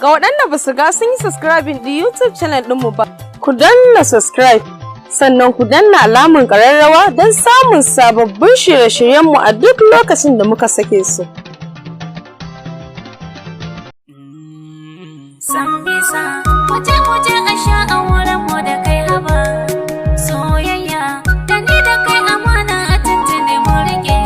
Ga waɗanda ba su ga sun yi subscribing ɗin YouTube channel ɗinmu ba, ku danna subscribe, sannan ku danna alamun ƙararrawa don samun sababbin shirye-shiryenmu a duk lokacin da muka sake su. Sambisa, muje a sha aurenmu da kai haba, soyayya, da ni da kai amana a tuntune mu rike.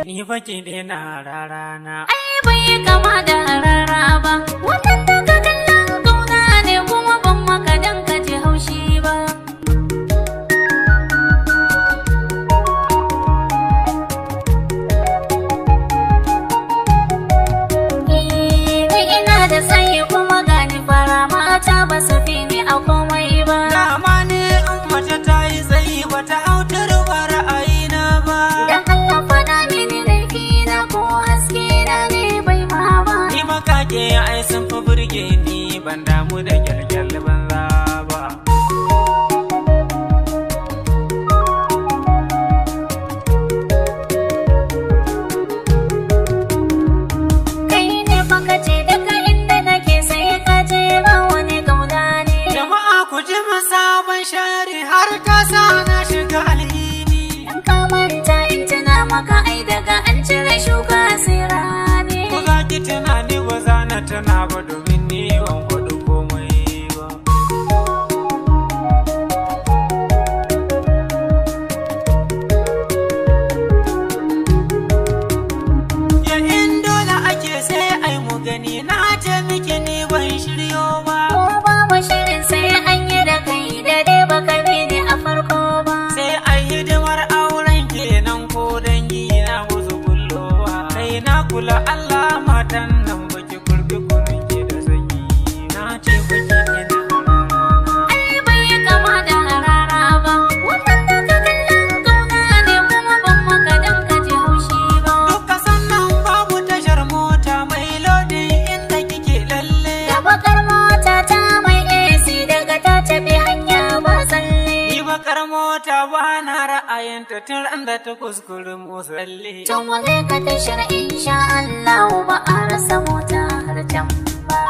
Ni fa ki daina rarana. Ai bai kama da rara ba, wannan daga kallon kauna ne kuma ban maka dan ka ji haushi ba. Da tsaye kuma gani fara mata ba su fi ni a komai ba. Dama ne in mace ta yi tsayi ba ta autar ba ra'ayina ba. Dan Allah faɗa mini laifina ko haske na ne bai ma ba. Ni makake ai sun fi burge ni ban damu da kyalkyal banza ba. Sabon shari har ka sa na shiga alhini. In ka manta in tuna maka ai daga an cire shuka sai rani. Ko za ki tunani ba za na tuna ba domin ni ban faɗi komai ba. Ya in dole ake sai ai mu gani na ce miki ni ban shiryo ba. Ko babu shirin sai an yi da kai da dai baka bi ni a farko ba. Sai ai hidimar auren kenan ko dangi na musu kullowa. Kai na kula Allah matan nan baki kurbi kunun ke da sanyi. Na ce baki ina Ai bai kama da rara ba, wannan daga kallon kauna ne kuma ban maka dan ka ji haushi ba. duka sannan babu tashar mota mai lodin inda kike lalle. Da bakar mota ta mai AC daga ta tafi hanya ba tsalle. Ni bakar mota ba na ra'ayinta tun ran da ta kuskure musalle. Can waje ka tashar insha Allah ba a rasa mota har can ba.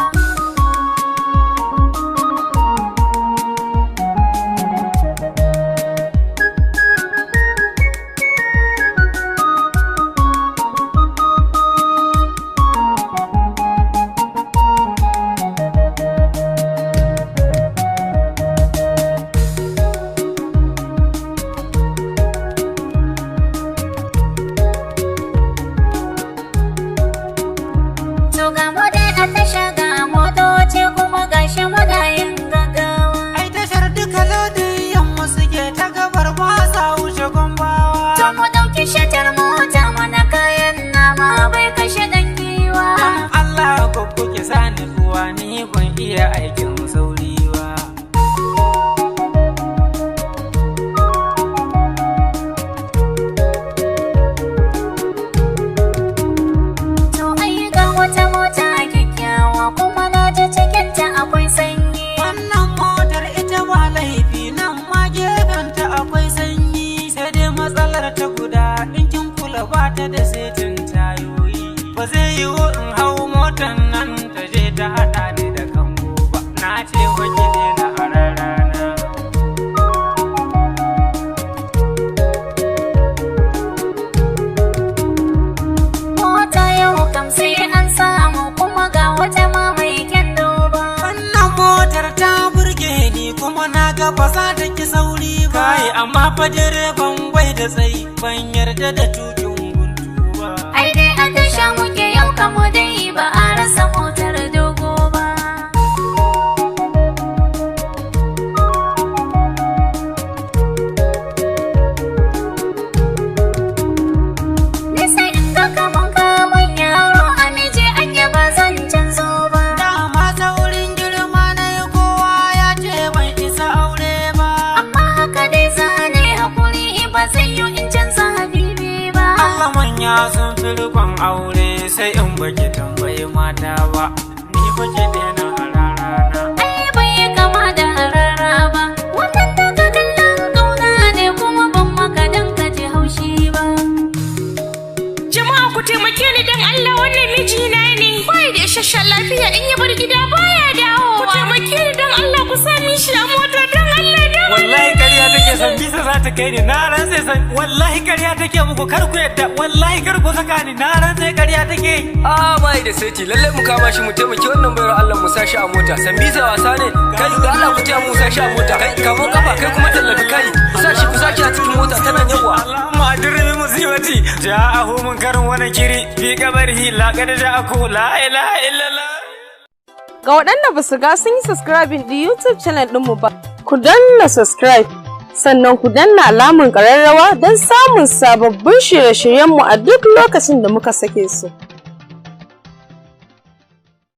To ga mu dai a tasha ga motoci kuma gashi muna yin gaggawa. Ai tashar duka lodin yamma suke ta gabar ba sa wuce gombawa. To mu ɗauki shatar mota mana kayan nama bai kashe ɗan giwa. Dan Allah ko kuke sani zuwa ni ban iya aikin sauri ba. To ai ga wata mota kyakkyawa kuma na ji cikinta akwai sanyi. Wannan motar ita ba laifi nan ma gefenta akwai sanyi. Sai dai matsalar ta guda ɗinkin kula ba ta da setin tayoyi. Ba zai yiwu in hau motar nan ta je ta haɗa ni da kango ba. Na ce baki daina hararana. Mota yau kam sai an samu kuma ga wata ma mai kyan duba. Wannan motar ta burge ni kuma na ga ba za ta ki sauri ba. Kai amma fa direban bai da tsayi ban yarda da tukin guntu ba. Ai dai a tasha muke yau kamo dai ba a rasa motar dogo ba. Nisa inda kaman kamun yaro a miji an yi ba zan canzo ba. Dama saurin girma na yi kowa ya ce ban isa aure ba. Amma haka dai zane hakuri ba zai yi in canza habibi ba. Allah manya sun fi rikon aure sai in baki tambayi mata ba. Ni baki daina hararana. Ai bai kama da rara ba, wannan daga kallon kauna ne kuma ban maka dan ka ji haushi ba. Jama'a ku taimake ni dan Allah, wannan mijina ne bai da isasshen lafiya in ya bar gida baya dawowa. Ku taimake ni don Allah ku sami shi a mota don Allah don wallahi ƙarya take Sambisa za ta kai ni na rantse wallahi ƙarya take muku kar ku yadda wallahi kar ku saka ni na rantse ƙarya take. Bai da sai lalle mu kama shi mu taimaki wannan bayar Allah mu sashi a mota. Sambisa wasa ne kai ga Allah ku taya mu sashi a mota. Kai kamo kafa kai kuma tallafi kai ku sashi a cikin mota tana yawa. Allahumma ajirni musibati ja'ahu munkarun wa nakiri fi qabrihi laqad ja'aku la ilaha illallah. Ga waɗanda ba su ga sun yi subscribing da YouTube channel ɗinmu ba, ku danna subscribe, sannan ku danna alamun ƙararrawa don samun sababbin shirye-shiryenmu a duk lokacin da muka sake su.